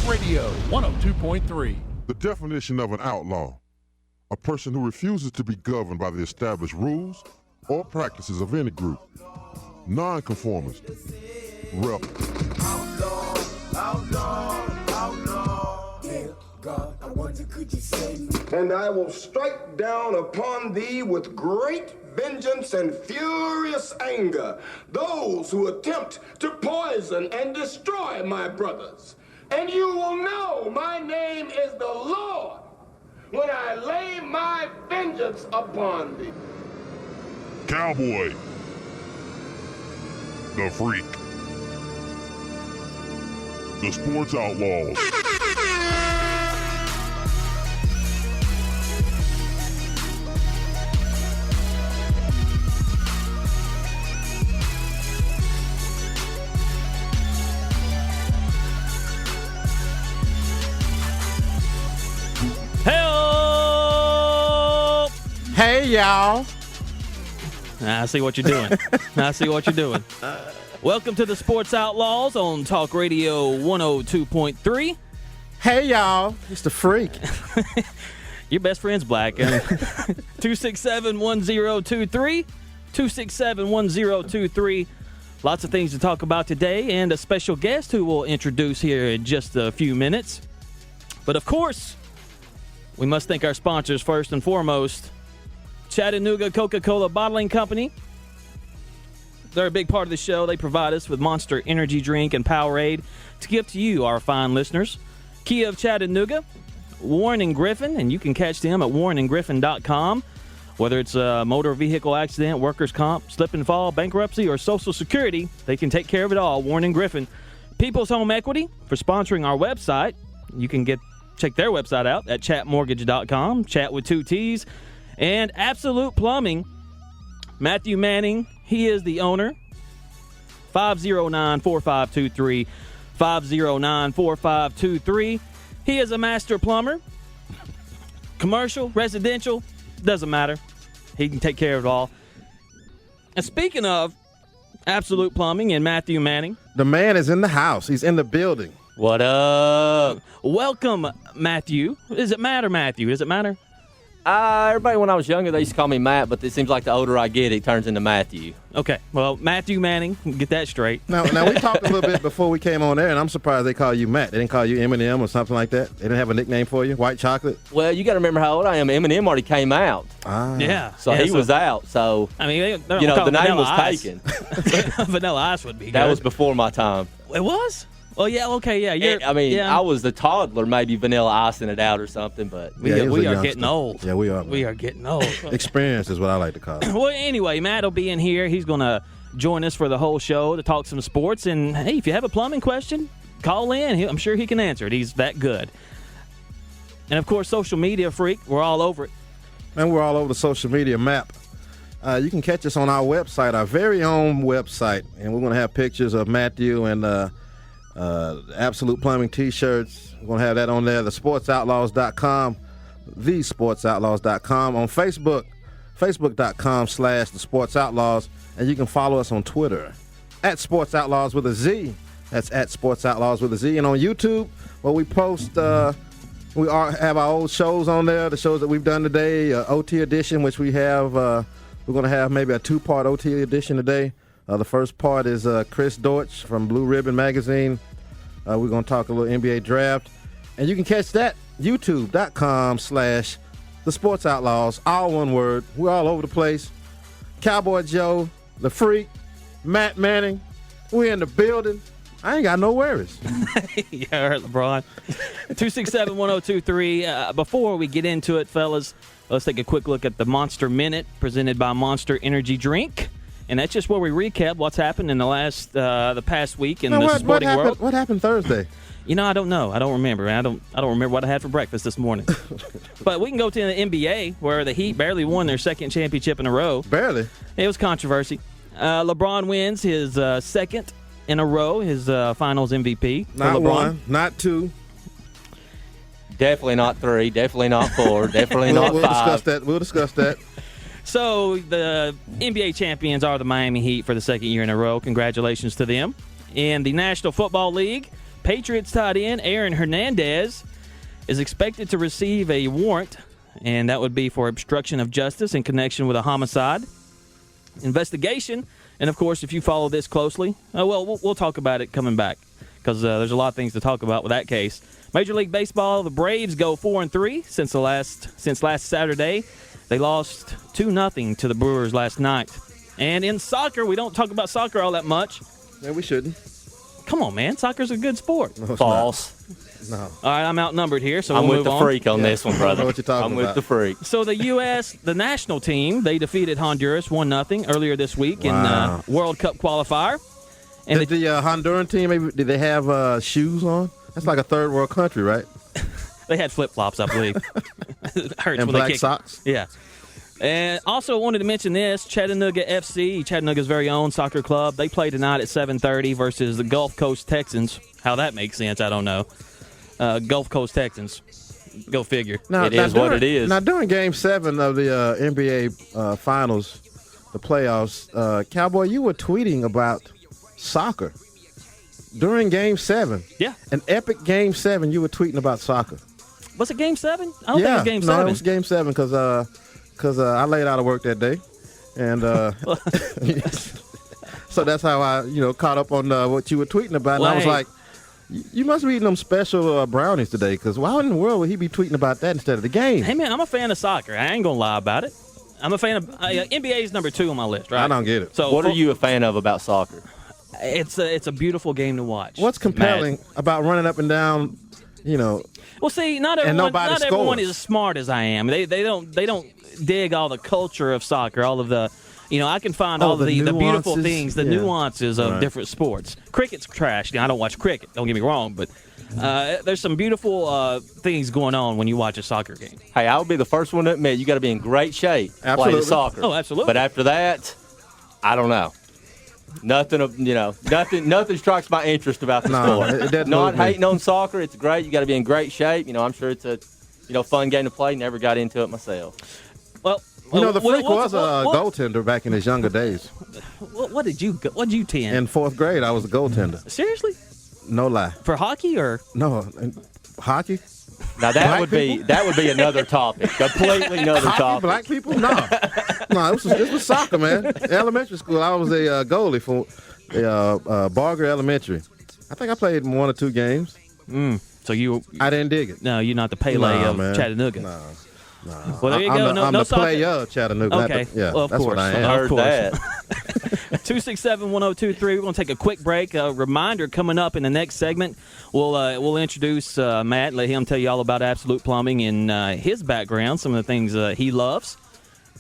Radio 102.3. The definition of an outlaw: a person who refuses to be governed by the established rules or practices of any group. Nonconformist. Rebel. Outlaw, outlaw, outlaw. Dear God, I wonder could you save me? And I will strike down upon thee with great vengeance and furious anger those who attempt to poison and destroy my brothers. And you will know my name is the Lord when I lay my vengeance upon thee. Cowboy. The Freak. The Sports Outlaws. Help! Hey, y'all. I see what you're doing. I see what you're doing. Welcome to the Sports Outlaws on Talk Radio 102.3. Hey, y'all. It's the Freak. Your best friend's black. 267-1023. 267-1023. Lots of things to talk about today, and a special guest who we'll introduce here in just a few minutes. But of course, we must thank our sponsors first and foremost. Chattanooga Coca-Cola Bottling Company. They're a big part of the show. They provide us with Monster Energy Drink and Powerade to give to you, our fine listeners. Kia of Chattanooga, Warren and Griffin, and you can catch them at warrenandgriffin.com. Whether it's a motor vehicle accident, workers' comp, slip and fall, bankruptcy, or Social Security, they can take care of it all. Warren and Griffin. People's Home Equity for sponsoring our website. You can check their website out at chatmortgage.com, chat with 2 T's. And Absolute Plumbing, Matthew Manning, he is the owner. 509-4523, 509-4523. He is a master plumber. Commercial, residential, doesn't matter. He can take care of it all. And speaking of Absolute Plumbing and Matthew Manning. The man is in the house. He's in the building. What up? Welcome, Matthew. Does it matter, Matthew? Does it matter? Everybody, when I was younger, they used to call me Matt, but it seems like the older I get, it turns into Matthew. Okay, well, Matthew Manning, get that straight. Now we talked a little bit before we came on there, and I'm surprised they call you Matt. They didn't call you Eminem or something like that? They didn't have a nickname for you? White Chocolate? Well, you got to remember how old I am. Eminem already came out. Yeah. So he was out. So, I mean, the name was taken. Vanilla Ice would be good. That was before my time. It was? Well, yeah, okay, yeah. I was the toddler, maybe Vanilla Icing it out or something, but we are getting old. Yeah, we are. We are getting old. Experience is what I like to call it. Well, anyway, Matt will be in here. He's going to join us for the whole show to talk some sports. And, hey, if you have a plumbing question, call in. I'm sure he can answer it. He's that good. And, of course, social media freak. We're all over it. Man, we're all over the social media map. You can catch us on our website, our very own website. And we're going to have pictures of Matthew and Absolute Plumbing T-shirts. We're going to have that on there. TheSportsOutlaws.com. TheSportsOutlaws.com. On Facebook, Facebook.com/TheSportsOutlaws. And you can follow us on Twitter at Sports Outlaws with a Z. That's at Sports Outlaws with a Z. And on YouTube, where we post, we have our old shows on there, the shows that we've done today, OT edition, which we have, we're going to have maybe a 2-part OT edition today. The first part is Chris Dortch from Blue Ribbon Magazine. We're going to talk a little NBA draft. And you can catch that, youtube.com/The Sports Outlaws, all one word. We're all over the place. Cowboy Joe, the Freak, Matt Manning, we're in the building. I ain't got no worries. Yeah, I heard LeBron. 267-1023. Before we get into it, fellas, let's take a quick look at the Monster Minute presented by Monster Energy Drink. And that's just where we recap what's happened in the past week in the sporting world. What happened Thursday? I don't know. I don't remember. I don't remember what I had for breakfast this morning. But we can go to the NBA, where the Heat barely won their second championship in a row. Barely. It was controversy. LeBron wins his second in a row, his Finals MVP. Not one, not two. Definitely not 3. Definitely not 4. Definitely not 5. We'll discuss that. So the NBA champions are the Miami Heat for the second year in a row. Congratulations to them. In the National Football League, Patriots tight end Aaron Hernandez is expected to receive a warrant, and that would be for obstruction of justice in connection with a homicide investigation. And, of course, if you follow this closely, we'll talk about it coming back because there's a lot of things to talk about with that case. Major League Baseball, the Braves go 4-3 since last Saturday. They lost 2-0 to the Brewers last night. And in soccer, we don't talk about soccer all that much. Yeah, we shouldn't. Come on, man. Soccer's a good sport. No, it's False. not. No. All right, I'm outnumbered here, so I'm we'll with move the on. freak on this one, brother. I know what you're talking I'm about. with the freak. So the U.S., the national team, they defeated Honduras 1-0 earlier this week Wow. in World Cup qualifier. And Did the Honduran team, did they have shoes on? That's like a third world country, right? they had flip-flops, I believe. It hurts And when they black kick. socks? Yeah. And also wanted to mention this, Chattanooga FC, Chattanooga's very own soccer club. They play tonight at 7:30 versus the Gulf Coast Texans. How that makes sense, I don't know. Gulf Coast Texans. Go figure. It is what it is. Now, during Game 7 of the NBA Finals, the playoffs, Cowboy, you were tweeting about soccer. During Game 7. Yeah. An epic Game 7, you were tweeting about soccer. Was it Game 7? I don't think it was Game 7. No, it was Game 7 because I laid out of work that day. And so that's how I, caught up on what you were tweeting about. Well, and I was hey. like, you must be eating them special brownies today, because why in the world would he be tweeting about that instead of the game? Hey, man, I'm a fan of soccer. I ain't going to lie about it. I'm a fan of NBA is number 2 on my list, right? I don't get it. So What are you a fan of about soccer? It's a beautiful game to watch. What's compelling about running up and down, Well, see, not And everyone, nobody not everyone scores. is as smart as I am. They don't dig all the culture of soccer, all of the, I can find all the the beautiful nuances. things, the Yeah. nuances of Right. different sports. Cricket's trash. Now, I don't watch cricket. Don't get me wrong, but there's some beautiful things going on when you watch a soccer game. Hey, I would be the first one to admit you got to be in great shape Absolutely. playing soccer. Oh, absolutely. But after that, I don't know. Nothing strikes my interest about the No, sport. it doesn't Not move me. hating on soccer. It's great. You got to be in great shape. I'm sure it's a fun game to play. Never got into it myself. Well, the freak was a what, goaltender back in his younger days. what did you tend? In 4th grade, I was a goaltender. Seriously? No lie. For hockey or? No, hockey? Now Black that would be another topic. Completely another Hockey, topic. black people? No. No, this was soccer, man. In elementary school, I was a goalie for Barger Elementary. I think I played 1 or 2 games. So I didn't dig it. No, you're not the Pele Nah, of man. Chattanooga. No. Well, there you go. I'm No the soccer. player of Chattanooga. Okay. Yeah, Well, of that's course. what I I am. heard course. that. 267-1023. We're going to take a quick break. A reminder coming up in the next segment, we'll introduce Matt, let him tell you all about Absolute Plumbing and his background, some of the things he loves.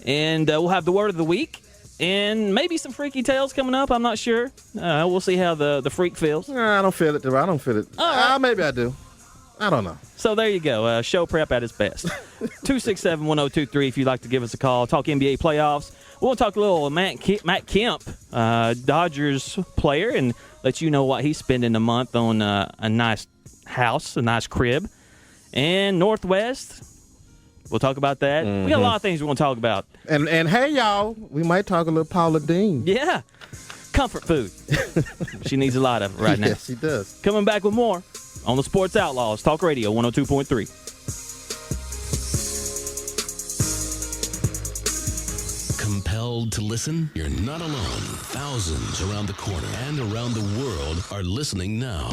And we'll have the word of the week and maybe some freaky tales coming up. I'm not sure. We'll see how the freak feels. Nah, I don't feel it. I don't feel it. All right. Maybe I do. I don't know. So there you go. Show prep at its best. 267-1023 if you'd like to give us a call. Talk NBA playoffs. We'll talk a little Matt Kemp, Dodgers player, and let you know what he's spending a month on a nice house, a nice crib. And Northwest, we'll talk about that. We got a lot of things we want to talk about. And hey, y'all, we might talk a little Paula Dean. Yeah. Comfort food. She needs a lot of it right now. Yes, she does. Coming back with more on the Sports Outlaws, Talk Radio 102.3. Compelled to listen? You're not alone. Thousands around the corner and around the world are listening now.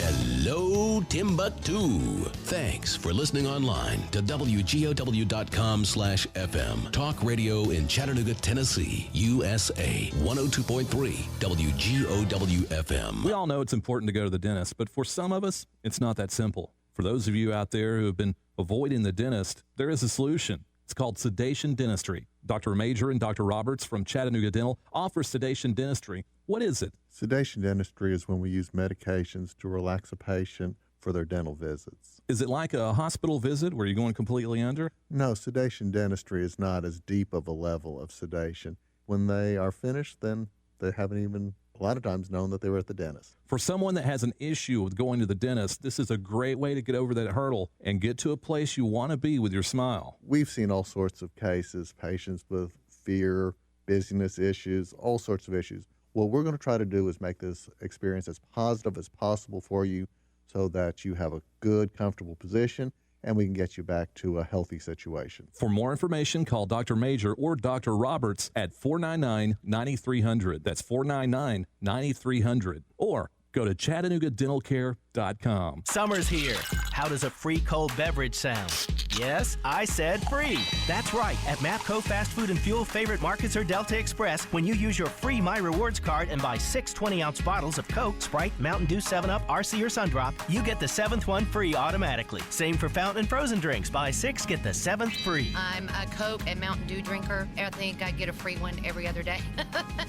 Hello, Timbuktu. Thanks for listening online to WGOW.com/FM. Talk radio in Chattanooga, Tennessee, USA. 102.3 WGOW-FM. We all know it's important to go to the dentist, but for some of us, it's not that simple. For those of you out there who have been avoiding the dentist, there is a solution. It's called sedation dentistry. Dr. Major and Dr. Roberts from Chattanooga Dental offer sedation dentistry. What is it? Sedation dentistry is when we use medications to relax a patient for their dental visits. Is it like a hospital visit where you're going completely under? No, sedation dentistry is not as deep of a level of sedation. When they are finished, then they haven't even, a lot of times, known that they were at the dentist. For someone that has an issue with going to the dentist, this is a great way to get over that hurdle and get to a place you want to be with your smile. We've seen all sorts of cases, patients with fear, busyness issues, all sorts of issues. what we're going to try to do is make this experience as positive as possible for you so that you have a good, comfortable position and we can get you back to a healthy situation. For more information, call Dr. Major or Dr. Roberts at 499-9300. That's 499-9300. Or go to ChattanoogaDentalCare.com. Summer's here. How does a free cold beverage sound? Yes, I said free. That's right. At MAPCO Fast Food and Fuel Favorite Markets or Delta Express, when you use your free My Rewards card and buy 6 20-ounce bottles of Coke, Sprite, Mountain Dew, 7-Up, RC, or Sundrop, you get the 7th one free automatically. Same for fountain and frozen drinks. Buy 6, get the 7th free. I'm a Coke and Mountain Dew drinker. I think I get a free one every other day.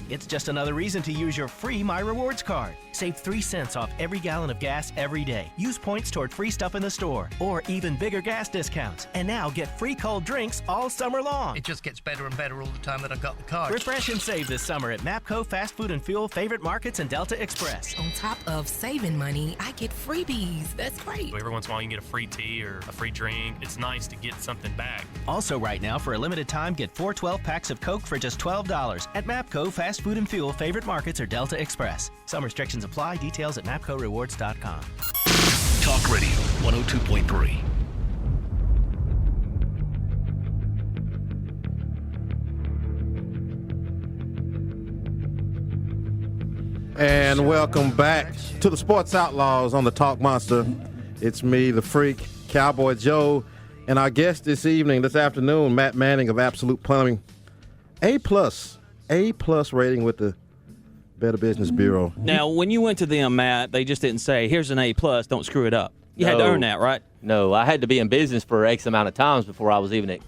It's just another reason to use your free My Rewards card. Save 3 cents off every gallon of gas every day. Use points toward free stuff in the store or even bigger gas discounts. And now get free cold drinks all summer long. It just gets better and better all the time that I've got the card. Refresh and save this summer at MAPCO Fast Food and Fuel Favorite Markets and Delta Express. On top of saving money, I get freebies. That's great. Every once in a while you can get a free tea or a free drink. It's nice to get something back. Also right now, for a limited time, get 4 12-packs of Coke for just $12 at MAPCO Fast Food and Fuel Favorite Markets or Delta Express. Some restrictions apply. Details at MAPCORewards.com. Talk Radio 102.3. And welcome back to the Sports Outlaws on the Talk Monster. It's me, the Freak, Cowboy Joe, and our guest this afternoon, Matt Manning of Absolute Plumbing. A+ rating with the Better Business Bureau. Now, when you went to them, Matt, they just didn't say, here's an A+, don't screw it up. You had to earn that, right? No, I had to be in business for X amount of times before I was even X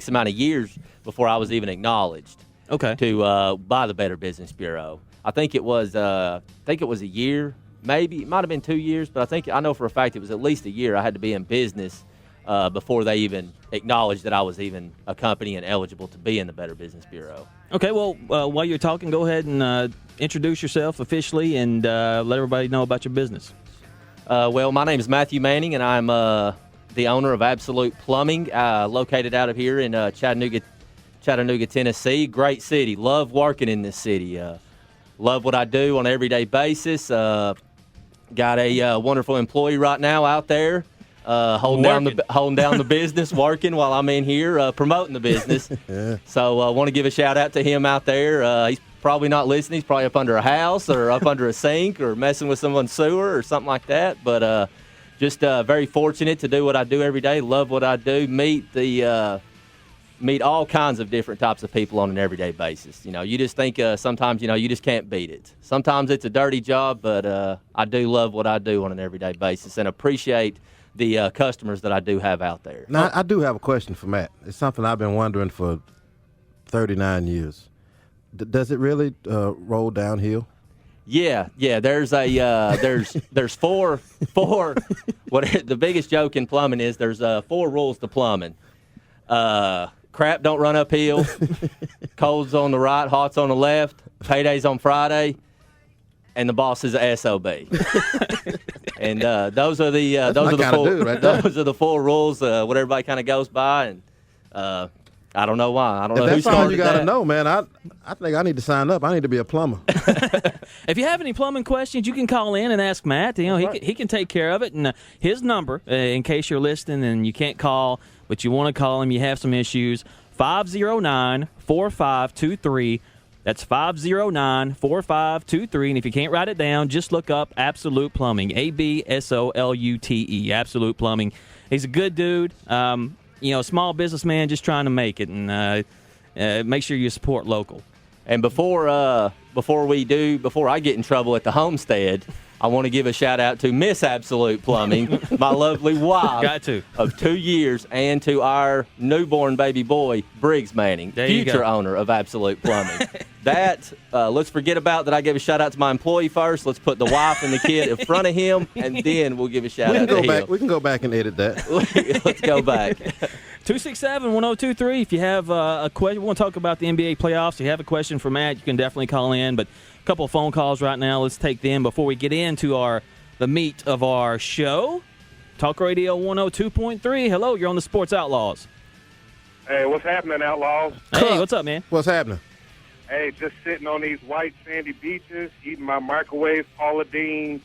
amount of years before I was even acknowledged. Okay. To by the Better Business Bureau. I think it was a year, maybe it might have been 2 years, but I know for a fact it was at least a year. I had to be in business before they even acknowledged that I was even a company and eligible to be in the Better Business Bureau. Okay, well, while you're talking, go ahead and introduce yourself officially and let everybody know about your business. Well, my name is Matthew Manning, and I'm the owner of Absolute Plumbing, located out of here in Chattanooga, Tennessee. Great city. Love working in this city. Love what I do on an everyday basis. Got a wonderful employee right now out there holding down the business, working while I'm in here promoting the business. Yeah. So I want to give a shout out to him out there. He's probably not listening. He's probably up under a house or up under a sink or messing with someone's sewer or something like that. But just very fortunate to do what I do every day. Love what I do. Meet all kinds of different types of people on an everyday basis. You know, you just think sometimes, you just can't beat it. Sometimes it's a dirty job, but I do love what I do on an everyday basis and appreciate the customers that I do have out there. Now, I do have a question for Matt. It's something I've been wondering for 39 years. Does it really roll downhill? Yeah. There's there's four. What the biggest joke in plumbing is there's 4 rules to plumbing. Crap don't run uphill. Cold's on the right, hot's on the left. Payday's on Friday, and the boss is a SOB. And those are the 4 rules. What everybody kind of goes by, and I don't know why. I don't know who started that. That's all you got to know, man. I think I need to sign up. I need to be a plumber. If you have any plumbing questions, you can call in and ask Matt. He can take care of it. And his number, in case you're listening and you can't call, but you want to call him, you have some issues, 509-4523. That's 509-4523. And if you can't write it down, just look up Absolute Plumbing, ABSOLUTE, Absolute Plumbing. He's a good dude. Small businessman just trying to make it, and make sure you support local. And before I get in trouble at the homestead, I want to give a shout out to Miss Absolute Plumbing, my lovely wife of 2 years, and to our newborn baby boy, Briggs Manning, future owner of Absolute Plumbing. Let's forget about that. I gave a shout out to my employee first. Let's put the wife and the kid in front of him, and then we'll give a shout out to him. We can go back and edit that. Let's go back. 267-1023. If you have a question, we want to talk about the NBA playoffs. If you have a question for Matt, you can definitely call in. But a couple of phone calls right now. Let's take them before we get into the meat of our show. Talk Radio 102.3. Hello, you're on the Sports Outlaws. Hey, what's happening, Outlaws? Hey, what's up, man? What's happening? Hey, just sitting on these white sandy beaches, eating my microwave Paula Deen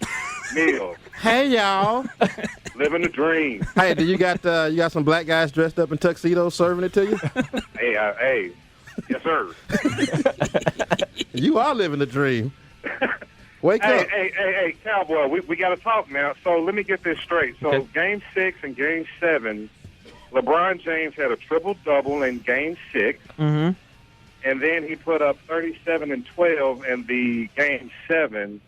meal. Hey, y'all. Living the dream. Hey, do you got some black guys dressed up in tuxedos serving it to you? Hey, yes, sir. You are living the dream. Wake up. Hey, Cowboy, we got to talk now. So let me get this straight. So Okay. Game 6 and Game 7, LeBron James had a triple-double in Game 6. Mm-hmm. And then he put up 37 and 12 in the Game 7,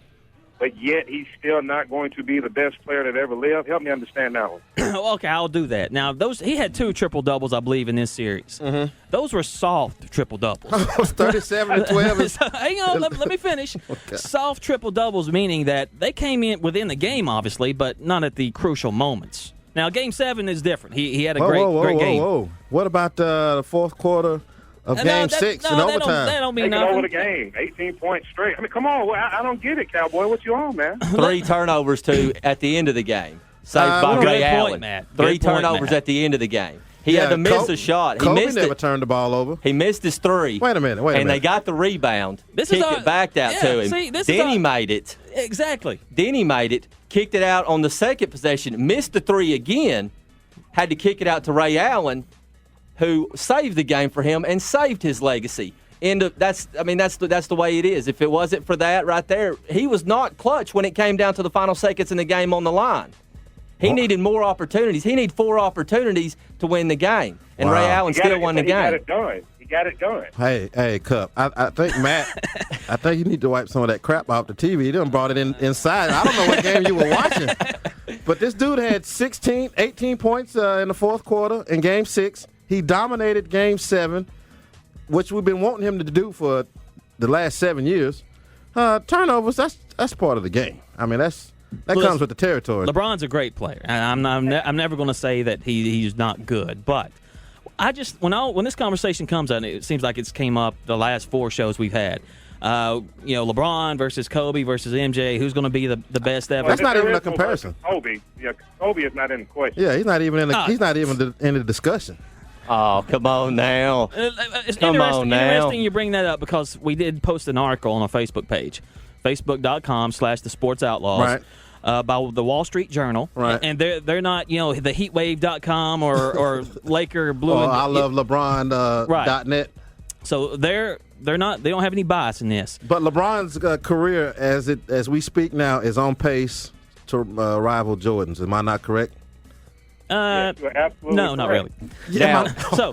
but yet he's still not going to be the best player that ever lived. Help me understand that one. Okay, I'll do that. Now, he had 2 triple doubles, I believe, in this series. Mm-hmm. Those were soft triple doubles. 37 to 12 is... Hang on, let me finish. Okay. Soft triple doubles meaning that they came in within the game, obviously, but not at the crucial moments. Now, Game 7 is different. He had a great game. Whoa. What about the fourth quarter of Game 6 in overtime? That don't mean Taking nothing. over the game, 18 points straight. I mean, come on. I don't get it, Cowboy. What you on, man? 3 turnovers, too, at the end of the game. Saved by good Ray point, Allen. Matt. 3 Good point, turnovers Matt. at the end of the game. He had to miss a shot. He Kobe missed never it. turned the ball over. He missed his 3. Wait a minute. And they got the rebound. This is kicked our- it back out yeah, to him. see, this then is he our- made it. Exactly. Then he made it. Kicked it out on the second possession. Missed the 3 again. Had to kick it out to Ray Allen, who saved the game for him and saved his legacy. That's the way it is. If it wasn't for that right there, he was not clutch when it came down to the final seconds in the game on the line. He needed more opportunities. He needed 4 opportunities to win the game, and Ray Allen still won the game. He got it done. Hey, Cup. I think, Matt, I think you need to wipe some of that crap off the TV. You done brought it inside. I don't know what game you were watching. But this dude had 18 points in the fourth quarter in Game 6. He dominated Game 7, which we've been wanting him to do for the last 7 years. Turnovers, that's part of the game. I mean, that comes with the territory. LeBron's a great player. I'm never going to say that he's not good, but I just when this conversation comes out, it seems like it's came up the last 4 shows we've had. LeBron versus Kobe versus MJ. Who's going to be the best ever? That's not even a comparison. Kobe is not in the question. Yeah, he's not even in the discussion. Oh, come on now. It's Come on now. interesting you bring that up because we did post an article on our Facebook page, facebook.com/thesportsoutlaws. Right. By the Wall Street Journal, right? And they're not, the heatwave.com or Laker Blue. I love LeBron .net. So they don't have any bias in this. But LeBron's career, as we speak now, is on pace to rival Jordan's. Am I not correct? Yes, you're absolutely no, not really. Now,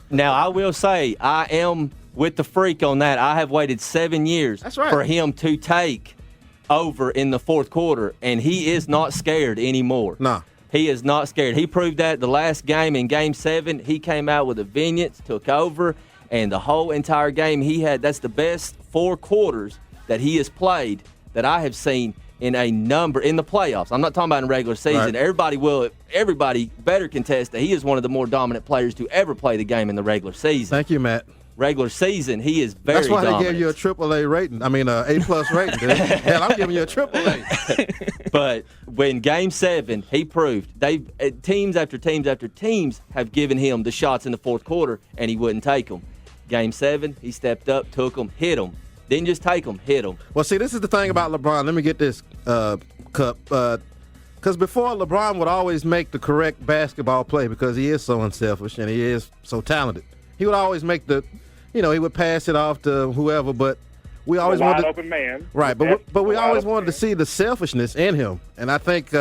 now, I will say I am with the freak on that. I have waited 7 years for him to take over in the fourth quarter, and he is not scared anymore. No. He is not scared. He proved that the last game in Game 7. He came out with a vengeance, took over, and the whole entire game that's the best 4 quarters that he has played that I have seen in the playoffs. I'm not talking about in regular season. Right. Everybody better contest that he is one of the more dominant players to ever play the game in the regular season. Thank you, Matt. Regular season, he is very That's why dominant. they gave you a AAA rating. I mean, A+ rating. Dude. Hell, I'm giving you a AAA. But when Game 7, he proved teams after teams after teams have given him the shots in the fourth quarter, and he wouldn't take them. Game 7, he stepped up, took them, hit them. Didn't just take them, hit them. Well, see, this is the thing about LeBron. Let me get this, Cup. Because before, LeBron would always make the correct basketball play because he is so unselfish and he is so talented. He would always make he would pass it off to whoever, but we always wanted wide open man. Right, but we always wanted to see the selfishness in him, and I think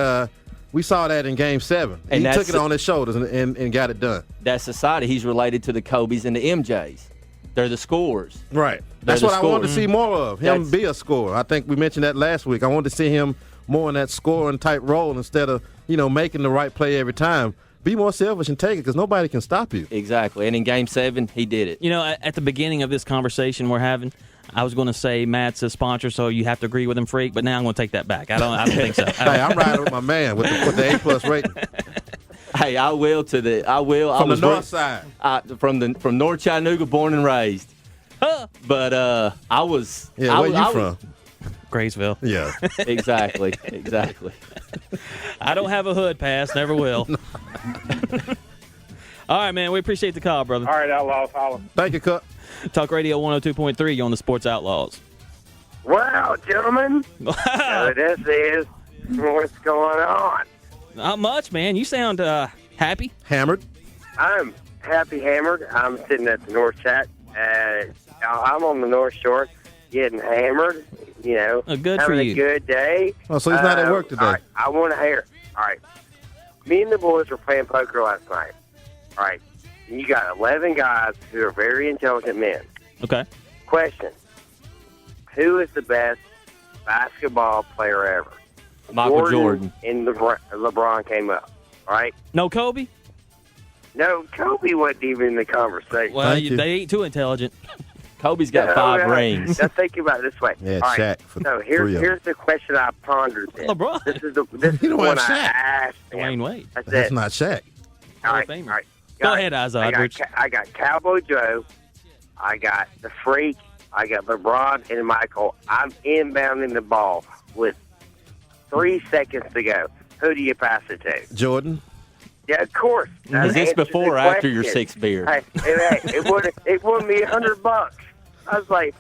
we saw that in Game 7. And he took it on his shoulders and got it done. That society, he's related to the Kobe's and the MJs. They're the scorers. Right. That's what I wanted to see more of, him be a scorer. I think we mentioned that last week. I wanted to see him more in that scoring type role instead of, making the right play every time. Be more selfish and take it because nobody can stop you. Exactly. And in Game 7, he did it. At the beginning of this conversation we're having, I was going to say Matt's a sponsor, so you have to agree with him, Freak, but now I'm going to take that back. I don't think so. Hey, I'm riding with my man with the A+ rating. Hey, I will. From the north side. From North Chattanooga, born and raised. But I was. Yeah, where you from? Graysville. Yeah. Exactly. I don't have a hood pass, never will. All right, man. We appreciate the call, brother. All right, Outlaws, holla. Thank you, Cut. Talk Radio 102.3 on the Sports Outlaws. Well, gentlemen, so this is what's going on. Not much, man. You sound happy. Hammered. I'm happy hammered. I'm sitting at the North Chat. I'm on the North Shore getting hammered, good having for a you. good day. Oh, so he's not at work today. All right, I want to hear. All right. Me and the boys were playing poker last night. All right. And you got 11 guys who are very intelligent men. Okay. Question. Who is the best basketball player ever? Michael Jordan. And LeBron came up, right? No Kobe? No, Kobe wasn't even in the conversation. Well, they ain't too intelligent. Kobe's got 5 rings. Now think about it this way. Yeah, All right. Shaq for So 3 of them. here's the question I pondered. Then. LeBron. This is the don't one have I Shaq. asked him. Dwayne Wade. I said, That's not Shaq. all right, Hall of Famer. all right. Go Guys, ahead, Izod. I got Cowboy Joe. I got the Freak. I got LeBron and Michael. I'm inbounding the ball with 3 seconds to go. Who do you pass it to? Jordan. Yeah, of course. That Is this answers before or the after your question. 6th beer? Hey, it won me $100. I was like,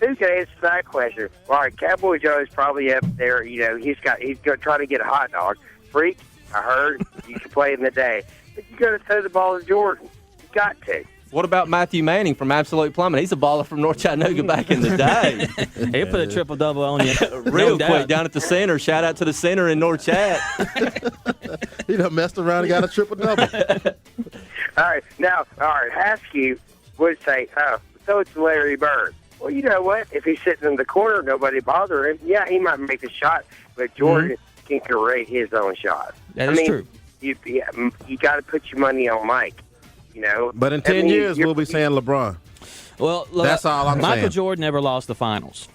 who can answer that question? All right, Cowboy Joe's probably up there. He's going to try to get a hot dog. Freak, I heard you can play in the day, but you got to throw the ball to Jordan. You got to. What about Matthew Manning from Absolute Plumbing? He's a baller from North Chattanooga back in the day. He'll put a triple-double on you. Real No quick, doubt. down at the center. Shout out to the center in North Chat. He done messed around and got a triple-double. All right, Haskew would say, oh, so it's Larry Bird. Well, you know what? If he's sitting in the corner, nobody bother him. Yeah, he might make a shot, but Jordan can create his own shot. That is true. You got to put your money on Mike. But in 10 years, we'll be saying LeBron. Well, look, That's all I'm Michael saying. Jordan never lost the finals.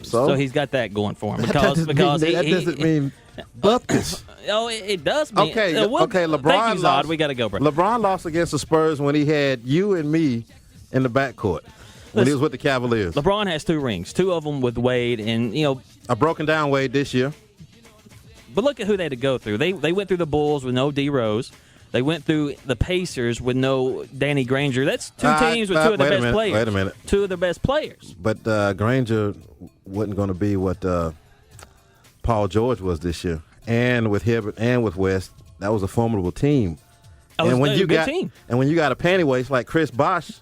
So he's got that going for him. that Because doesn't mean bupkis. Oh, it does mean. Okay, LeBron Thank you, Zod. lost. We got to go, bro. LeBron lost against the Spurs when he had you and me in the backcourt when he was with the Cavaliers. LeBron has 2 rings, 2 of them with Wade, and a broken down Wade this year. But look at who they had to go through. They went through the Bulls with no D Rose. They went through the Pacers with no Danny Granger. That's 2 teams with 2 of the best players. Wait a minute. 2 of the best players. But Granger wasn't going to be what Paul George was this year. And with Hibbert and with West, that was a formidable team. And when you got team. And when you got a panty waist like Chris Bosh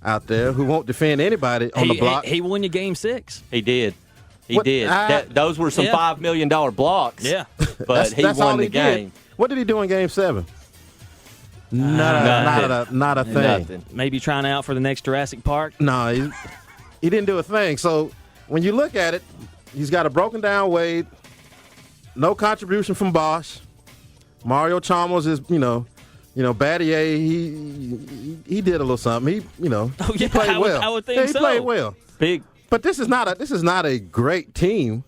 out there who won't defend anybody on the block. He won you Game 6. He did. He did. Those were some $5 million blocks. Yeah. But he won the game. Did. What did he do in Game 7? Not a thing. Nothing. Maybe trying out for the next Jurassic Park. No, he didn't do a thing. So when you look at it, he's got a broken down Wade, no contribution from Bosh. Mario Chalmers is, Battier, he did a little something. He played well. I would think he so. played well. Big. But this is not a great team.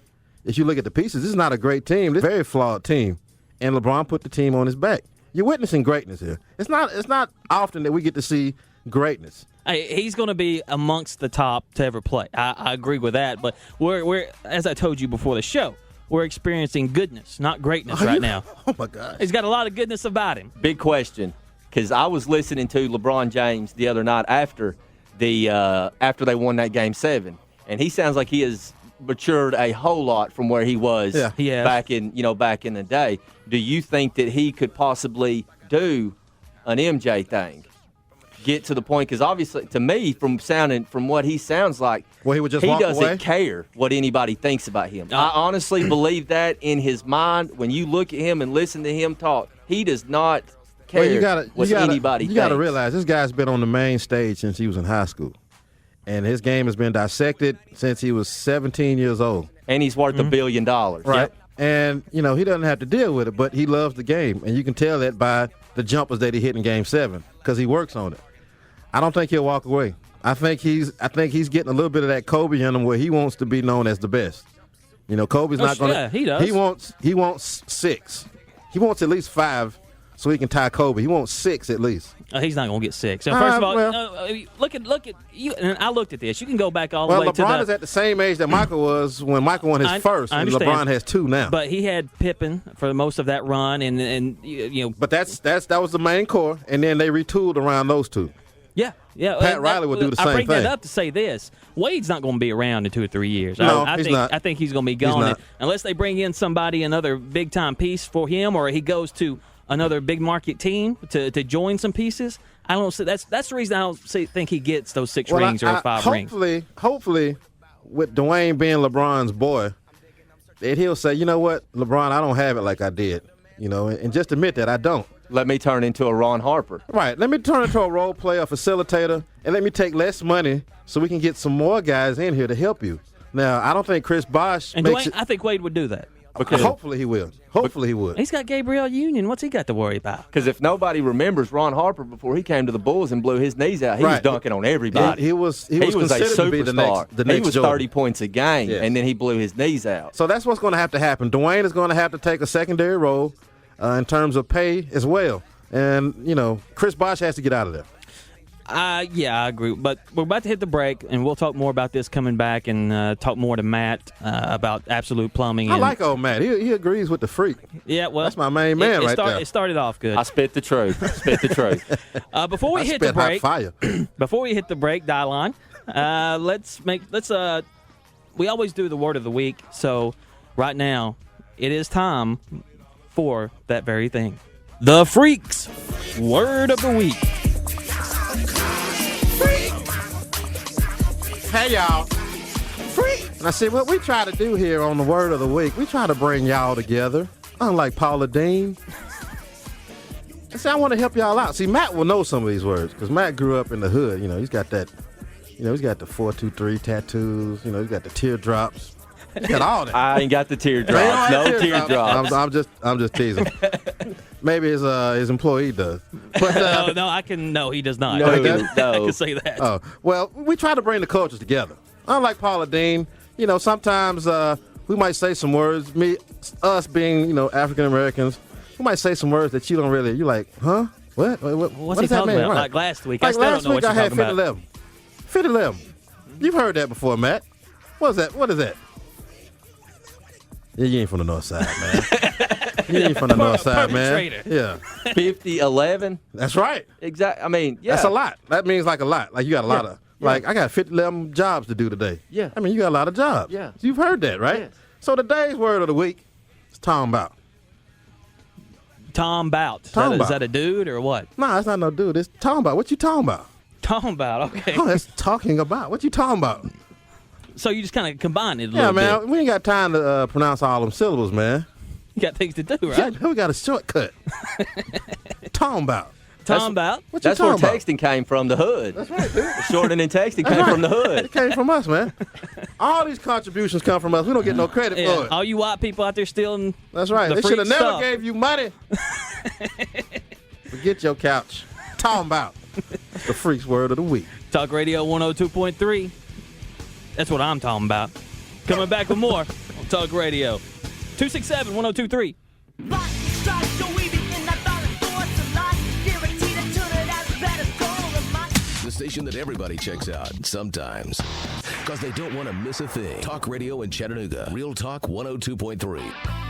If you look at the pieces, this is not a great team. This is a very flawed team. And LeBron put the team on his back. You're witnessing greatness here. It's not often that we get to see greatness. Hey, he's going to be amongst the top to ever play. I agree with that. But we're as I told you before the show, we're experiencing goodness, not greatness right now. Oh my God! He's got a lot of goodness about him. Big question, because I was listening to LeBron James the other night after they won that Game 7, and he sounds like he has matured a whole lot from where he was back in the day. Do you think that he could possibly do an MJ thing? Get to the point, because obviously, to me, from what he sounds like, he would just he walk doesn't away? care what anybody thinks about him. I honestly believe that in his mind. When you look at him and listen to him talk, he does not care what anybody thinks. You got to realize this guy's been on the main stage since he was in high school, and his game has been dissected since he was 17 years old. And he's worth $1 billion. Right. Yep. And, he doesn't have to deal with it, but he loves the game. And you can tell that by the jumpers that he hit in Game 7 because he works on it. I don't think he'll walk away. I think he's getting a little bit of that Kobe in him where he wants to be known as the best. Kobe's not going to. Yeah, he does. He wants 6. He wants at least 5 so he can tie Kobe. He wants 6 at least. He's not going to get 6. So first of all, look at you. And I looked at this. You can go back all the way to LeBron is at the same age that Michael was when Michael won his first, and LeBron has 2 now. But he had Pippen for most of that run, and you know. But that was the main core, and then they retooled around those 2. Yeah. Pat Riley would do the same thing. I bring that up to say this: Wade's not going to be around in 2 or 3 years. No, I he's think, not. I think he's going to be gone unless they bring in another big time piece for him, or he goes to another big market team to join some pieces. I don't see that's the reason I don't think he gets those 6 rings or 5 rings. Hopefully, with Dwayne being LeBron's boy, that he'll say, you know what, LeBron, I don't have it like I did, and just admit that I don't. Let me turn into a Ron Harper. Right. Let me turn into a role player, facilitator, and let me take less money so we can get some more guys in here to help you. Now, I don't think Chris Bosh I think Wade would do that. Hopefully he will. Hopefully he would. He's got Gabriel Union. What's he got to worry about? Because if nobody remembers Ron Harper before he came to the Bulls and blew his knees out, he was dunking on everybody. He was a superstar. To be the next he was Jordan. 30 points a game, and then he blew his knees out. So that's what's going to have to happen. Dwayne is going to have to take a secondary role in terms of pay as well. And, Chris Bosh has to get out of there. Yeah, I agree. But we're about to hit the break, and we'll talk more about this coming back and talk more to Matt about Absolute Plumbing. I like old Matt. He agrees with the freak. Yeah, well. That's my main man there. It started off good. I spit the truth. Before we hit the break, before we hit the break, dial on. We always do the word of the week. So right now, it is time for that very thing. The Freaks Word of the Week. Hey, y'all. Freak. And I said, what we try to do here on the Word of the Week, we try to bring y'all together, unlike Paula Dean. I said, I want to help y'all out. See, Matt will know some of these words because Matt grew up in the hood. He's got that, he's got the 423 tattoos. He's got the teardrops. He's got all that. I ain't got the teardrops. No teardrops. I'm just teasing. Maybe his employee does. But, no, I can. No, he does not. No, I can say that. Oh, well, we try to bring the cultures together. Unlike Paula Dean, sometimes we might say some words. Us being, African Americans, we might say some words that you don't really. You're like, huh? What What's he does that talking mean? about? Right. Like last week, like I still last don't know week, what I you're had talking about. 50-11. You've heard that before, Matt. What is that? Yeah, you ain't from the north side, man. You ain't from the north side, man. Yeah. 50-11? That's right. Exactly. I mean, yeah. That's a lot. That means like a lot. Like you got a lot of, like I got 50-11 jobs to do today. Yeah. I mean, you got a lot of jobs. Yeah. You've heard that, right? Yes. So today's word of the week is Tom Bout. Tom Bout. Is that a dude or what? Nah, it's not no dude. It's Tom Bout. What you talking about? Tom Bout, okay. Oh, that's talking about. What you talking about? So you just kind of combine it a little bit. Yeah, man. We ain't got time to pronounce all them syllables, man. You got things to do, right? Yeah, we got a shortcut. Tom Bout. Tom Bout. That's where texting came from, the hood. That's right, dude. Shortening texting came from the hood. It came from us, man. All these contributions come from us. We don't get no credit for it. All you white people out there stealing. That's right. They should have never gave you money. Forget your couch. Tom Bout. That's the Freaks Word of the Week. Talk Radio 102.3. That's what I'm talking about. Coming back with more on Talk Radio. 267-1023. The station that everybody checks out sometimes because they don't want to miss a thing. Talk Radio in Chattanooga. Real Talk 102.3.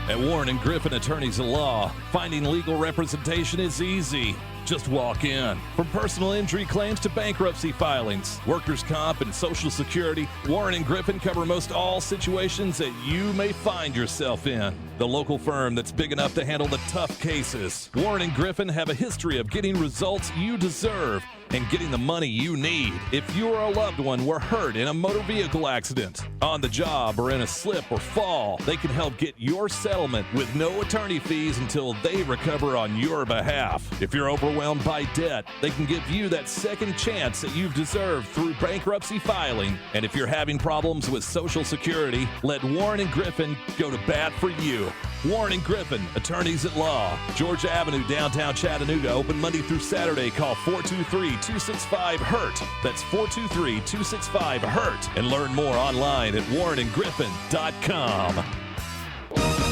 At Warren & Griffin Attorneys at Law, finding legal representation is easy. Just walk in. From personal injury claims to bankruptcy filings, workers' comp, and Social Security, Warren & Griffin cover most all situations that you may find yourself in. The local firm that's big enough to handle the tough cases. Warren & Griffin have a history of getting results you deserve and getting the money you need. If you or a loved one were hurt in a motor vehicle accident, on the job, or in a slip or fall, they can help get your settlement with no attorney fees until they recover on your behalf. If you're overwhelmed by debt, they can give you that second chance that you've deserved through bankruptcy filing. And if you're having problems with Social Security, let Warren & Griffin go to bat for you. Warren & Griffin, Attorneys at Law. Georgia Avenue, downtown Chattanooga. Open Monday through Saturday. Call 423-265-HURT. That's 423-265-HURT. And learn more online at warrengriffin.com.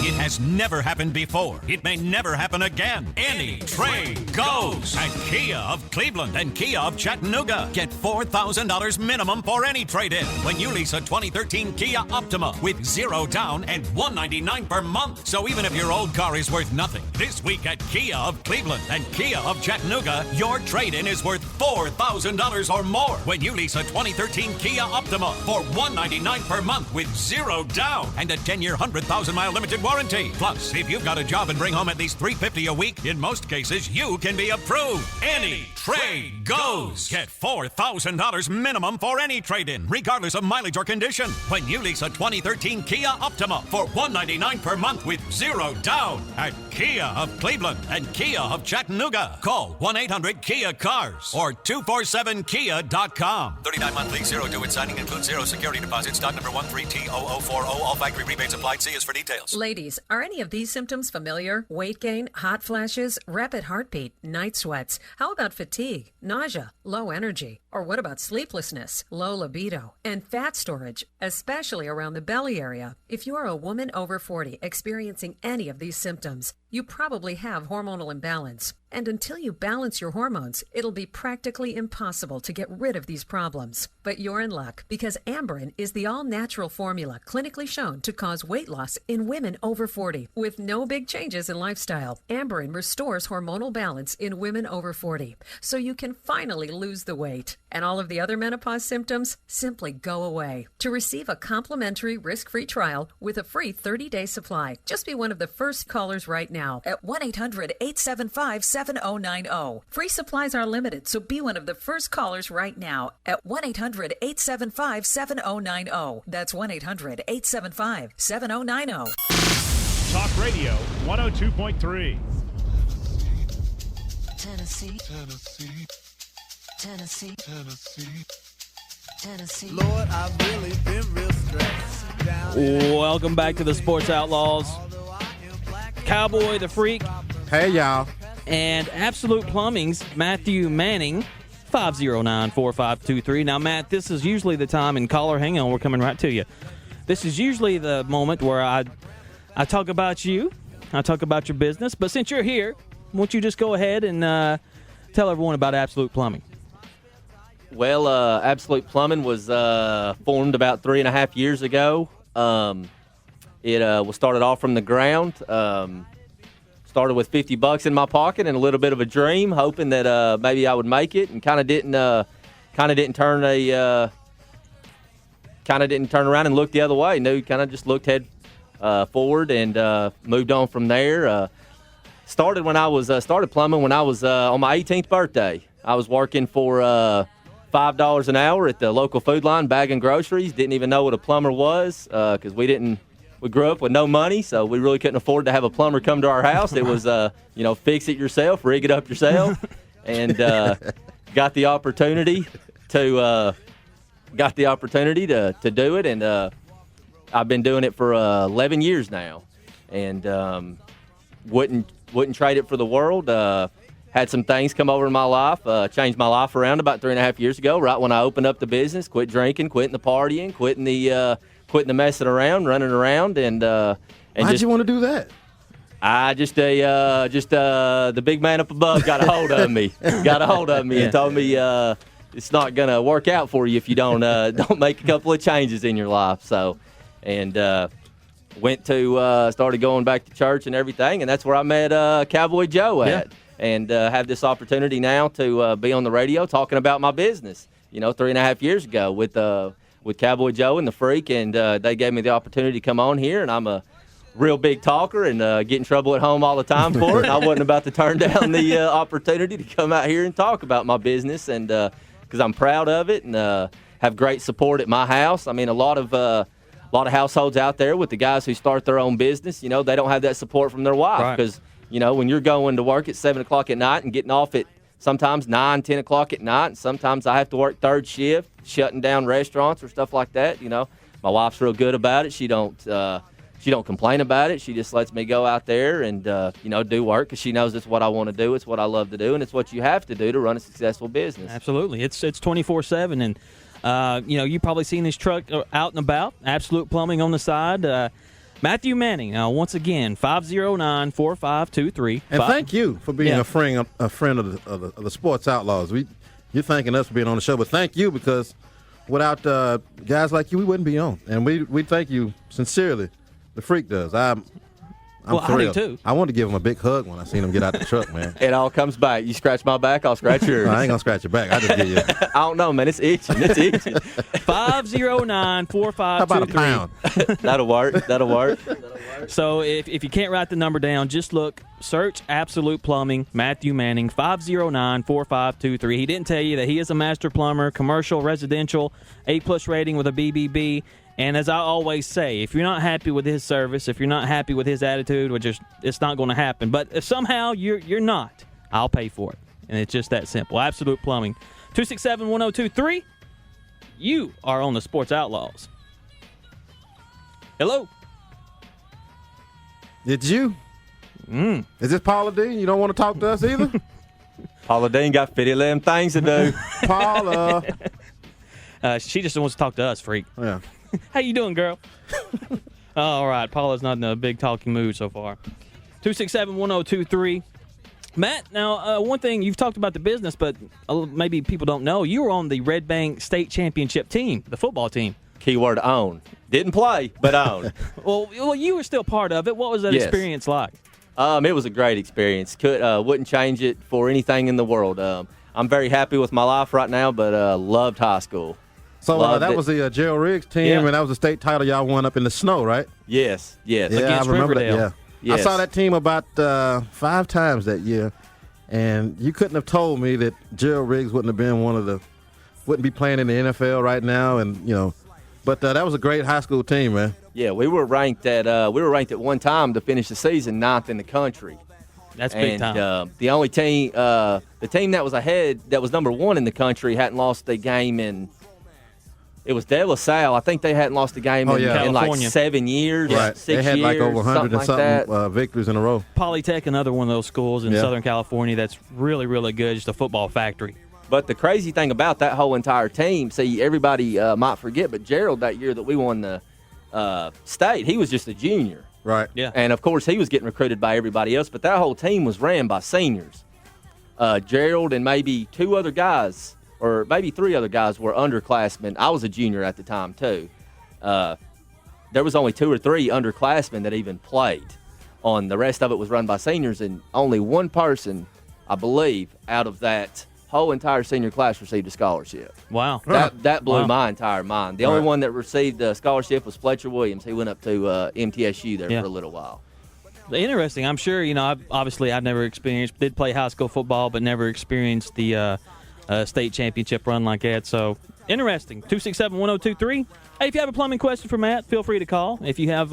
It has never happened before. It may never happen again. Any trade goes. At Kia of Cleveland and Kia of Chattanooga, get $4,000 minimum for any trade-in when you lease a 2013 Kia Optima with 0 down and $199 per month. So even if your old car is worth nothing, this week at Kia of Cleveland and Kia of Chattanooga, your trade-in is worth $4,000 or more when you lease a 2013 Kia Optima for $199 per month with 0 down and a 10-year, 100,000-mile limited warranty. Plus, if you've got a job and bring home at least $350 a week, in most cases, you can be approved. Any trade goes. Get $4,000 minimum for any trade-in, regardless of mileage or condition, when you lease a 2013 Kia Optima for $199 per month with 0 down at Kia of Cleveland and Kia of Chattanooga. Call 1-800-KIA-CARS or 247kia.com. 39-month lease, 0 due at signing, includes 0 security deposit. Stock number 13T0040. All factory rebates applied. See us for details. Ladies, are any of these symptoms familiar? Weight gain, hot flashes, rapid heartbeat, night sweats. How about fatigue, nausea, low energy? Or what about sleeplessness, low libido, and fat storage, especially around the belly area? If you are a woman over 40 experiencing any of these symptoms, you probably have hormonal imbalance. And until you balance your hormones, it'll be practically impossible to get rid of these problems. But you're in luck, because Amberin is the all-natural formula clinically shown to cause weight loss in women over 40 with no big changes in lifestyle. Amberin restores hormonal balance in women over 40, so you can finally lose the weight. And all of the other menopause symptoms simply go away. To receive a complimentary risk-free trial with a free 30-day supply, just be one of the first callers right now at 1-800-875-7090. Free supplies are limited, so be one of the first callers right now at 1-800-875-7090. That's 1-800-875-7090. Talk Radio 102.3. Tennessee. Tennessee. Tennessee. Tennessee. Tennessee. Lord, I've really been real stressed. Welcome back to the Sports Outlaws. Cowboy the Freak. Hey, y'all. And Absolute Plumbing's Matthew Manning, 509-4523. Now, Matt, this is usually the time, and caller, hang on, we're coming right to you. This is usually the moment where I talk about you, I talk about your business, but since you're here, won't you just go ahead and tell everyone about Absolute Plumbing? Well, Absolute Plumbing was formed about 3.5 years ago. It was started off from the ground. Started with $50 in my pocket and a little bit of a dream, hoping that maybe I would make it, and kind of didn't turn around and look the other way. No, kind of just looked head forward and moved on from there. Started plumbing when I was on my 18th birthday. I was working for $5 an hour at the local food line, bagging groceries. Didn't even know what a plumber was because we grew up with no money, so we really couldn't afford to have a plumber come to our house. It was, fix it yourself, rig it up yourself, and got the opportunity to do it, and I've been doing it for 11 years now, and wouldn't trade it for the world. Had some things come over in my life, changed my life around about 3.5 years ago, right when I opened up the business, quit drinking, quitting the partying, quitting the messing around, running around, and why'd you want to do that? I the big man up above got a hold of me, and told me it's not gonna work out for you if you don't make a couple of changes in your life. So, and started going back to church and everything, and that's where I met Cowboy Joe at. Yeah. And have this opportunity now to be on the radio talking about my business. 3.5 years ago with Cowboy Joe and the Freak, and they gave me the opportunity to come on here, and I'm a real big talker and get in trouble at home all the time for it. And I wasn't about to turn down the opportunity to come out here and talk about my business, and because I'm proud of it and have great support at my house. I mean, a lot of households out there with the guys who start their own business, they don't have that support from their wife because. Right. When you're going to work at 7 o'clock at night and getting off at sometimes 9, 10 o'clock at night, and sometimes I have to work third shift, shutting down restaurants or stuff like that. My wife's real good about it. She don't complain about it. She just lets me go out there and do work because she knows it's what I want to do. It's what I love to do, and it's what you have to do to run a successful business. Absolutely, it's 24/7, and you've probably seen this truck out and about. Absolute Plumbing on the side. Matthew Manning, once again, 509-4523. And thank you for being a friend of the Sports Outlaws. You're thanking us for being on the show, but thank you because without guys like you, we wouldn't be on. And we thank you sincerely. The Freak does. I'm thrilled. I do too. I wanted to give him a big hug when I seen him get out the truck, man. It all comes back. You scratch my back, I'll scratch yours. No, I ain't going to scratch your back. I just give you. I don't know, man. It's itching. It's itching. 509-4523. How about a pound? That'll work. That'll work. So if you can't write the number down, just search Absolute Plumbing, Matthew Manning, 509-4523. He didn't tell you that he is a master plumber, commercial, residential, A+ rating with a BBB. And as I always say, if you're not happy with his service, if you're not happy with his attitude, it's not going to happen. But if somehow you're not, I'll pay for it. And it's just that simple. Absolute Plumbing. 267-1023. You are on the Sports Outlaws. Hello. Did you? Is this Paula Dean? You don't want to talk to us either? Paula Dean got 50 of them things to do. Paula. She just wants to talk to us, Freak. Yeah. How you doing, girl? All right. Paula's not in a big talking mood so far. 267-1023. Matt, now, one thing, you've talked about the business, but maybe people don't know, you were on the Red Bank State Championship team, the football team. Keyword own. Didn't play, but own. well, you were still part of it. What was that experience like? It was a great experience. Wouldn't change it for anything in the world. I'm very happy with my life right now, but loved high school. So that was the Gerald Riggs team, and that was the state title y'all won up in the snow, right? Yes. Yeah, against I remember Riverdale. that. Yeah. Yes. I saw that team about 5 times that year, and you couldn't have told me that Gerald Riggs wouldn't be playing in the NFL right now, and but that was a great high school team, man. Yeah, we were ranked at one time to finish the season 9th in the country. That's big time. The only team, the team that was ahead, that was number 1 in the country, hadn't lost a game in. It was De La Salle. I think they hadn't lost a game in like 7 years, right. 6 years. They had years, like over 100 and something victories in a row. Polytech, another one of those schools in Southern California that's really, really good, just a football factory. But the crazy thing about that whole entire team, see, everybody might forget, but Gerald, that year that we won the state, he was just a junior. Right. Yeah. And, of course, he was getting recruited by everybody else, but that whole team was ran by seniors. Gerald and maybe 2 other guys, or maybe 3 other guys were underclassmen. I was a junior at the time, too. There was only 2 or 3 underclassmen that even played. The rest of it was run by seniors, and only one person, I believe, out of that whole entire senior class received a scholarship. Wow. That blew my entire mind. The only one that received a scholarship was Fletcher Williams. He went up to MTSU there for a little while. Interesting. I'm sure, I've never did play high school football, but never experienced the state championship run like that. So, interesting. 267-1023. Hey, if you have a plumbing question for Matt, feel free to call. If you have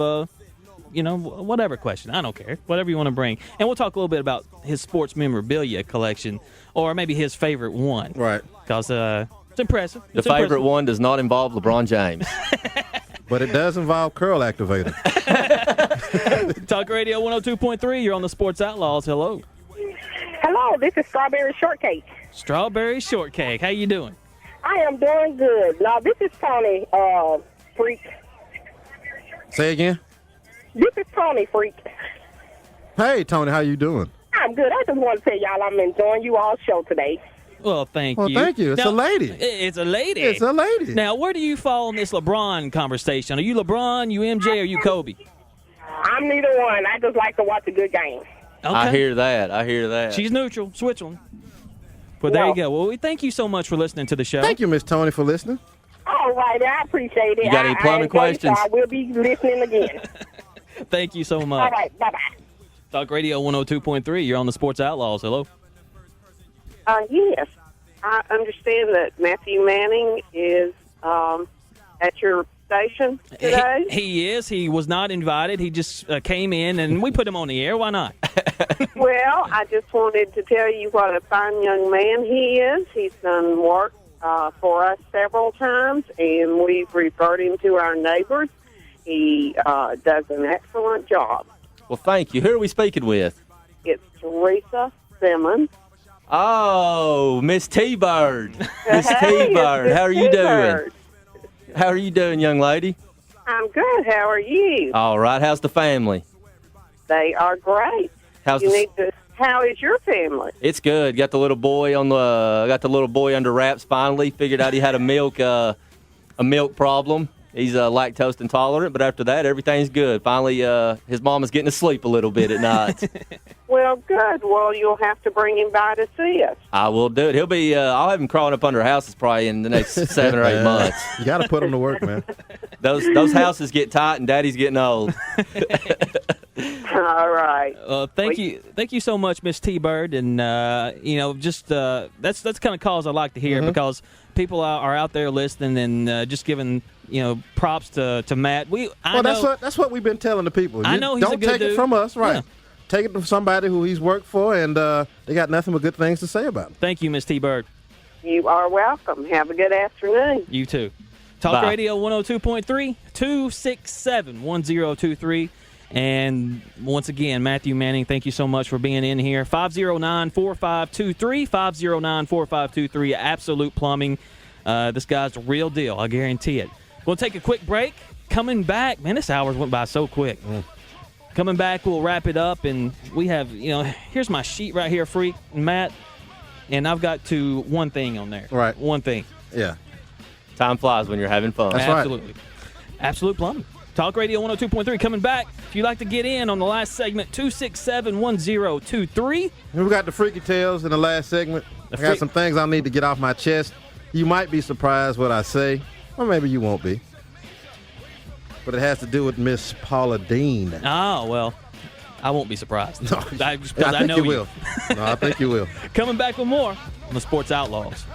whatever question. I don't care. Whatever you want to bring. And we'll talk a little bit about his sports memorabilia collection, or maybe his favorite one. Right. Because it's impressive. The favorite one does not involve LeBron James. But it does involve curl activator. Talk Radio 102.3. You're on the Sports Outlaws. Hello. Hello, this is Strawberry Shortcake. Strawberry Shortcake. How you doing? I am doing good. Now, this is Tony, Freak. Say again? This is Tony, Freak. Hey, Tony, how you doing? I'm good. I just want to tell y'all I'm enjoying you all show today. Well, thank you. Thank you. It's a lady. It's a lady. It's a lady. Now, where do you fall in this LeBron conversation? Are you LeBron, you MJ, or you Kobe? I'm neither one. I just like to watch a good game. Okay. I hear that. She's neutral, Switzerland. But there you go. Well, we thank you so much for listening to the show. Thank you, Miss Tony, for listening. All right, I appreciate it. You got any plumbing questions? I will be listening again. Thank you so much. All right, bye-bye. Talk Radio 102.3. You're on the Sports Outlaws. Hello. Yes. I understand that Matthew Manning is at your station today. He is. He was not invited. He just came in, and we put him on the air. Why not? Well, I just wanted to tell you what a fine young man he is. He's done work for us several times, and we've referred him to our neighbors. He does an excellent job. Well, thank you. Who are we speaking with? It's Teresa Simmons. Oh, Miss T-Bird. Miss T-Bird. How are you doing? How are you doing, young lady? I'm good. How are you? All right. How's the family? They are great. How's You the- need to. How is your family? It's good. Got the little boy under wraps. Finally, figured out he had a milk problem. He's lactose intolerant, but after that, everything's good. Finally, his mama's getting to sleep a little bit at night. Well, good. Well, you'll have to bring him by to see us. I will do it. He'll be. I'll have him crawling up under houses probably in the next 7 or 8 months. You got to put him to work, man. Those houses get tight, and Daddy's getting old. All right. Thank you so much, Miss T-Bird, and just that's the kind of calls I like to hear because people are out there listening and just giving props to Matt. That's what we've been telling the people. I know he's don't a good take dude. it from us, right? Yeah. Take it from somebody who he's worked for, and they got nothing but good things to say about him. Thank you, Miss T-Bird. You are welcome. Have a good afternoon. You too. Talk Bye. Radio 102.3 267-1023. And once again, Matthew Manning, thank you so much for being in here. 509-4523, 509-4523, Absolute Plumbing. This guy's the real deal, I guarantee it. We'll take a quick break. Coming back, man, this hour went by so quick. Coming back, we'll wrap it up, and we have, here's my sheet right here, Freak and Matt, and I've got one thing on there. Right. One thing. Yeah. Time flies when you're having fun. That's Absolutely. Absolute Plumbing. Talk Radio 102.3 coming back. If you'd like to get in on the last segment, 267-1023. We got the Freaky Tales in the last segment. I got some things I need to get off my chest. You might be surprised what I say, or maybe you won't be. But it has to do with Miss Paula Dean. Oh, well, I won't be surprised. No, I think know you will. No, I think you will. Coming back with more on the Sports Outlaws.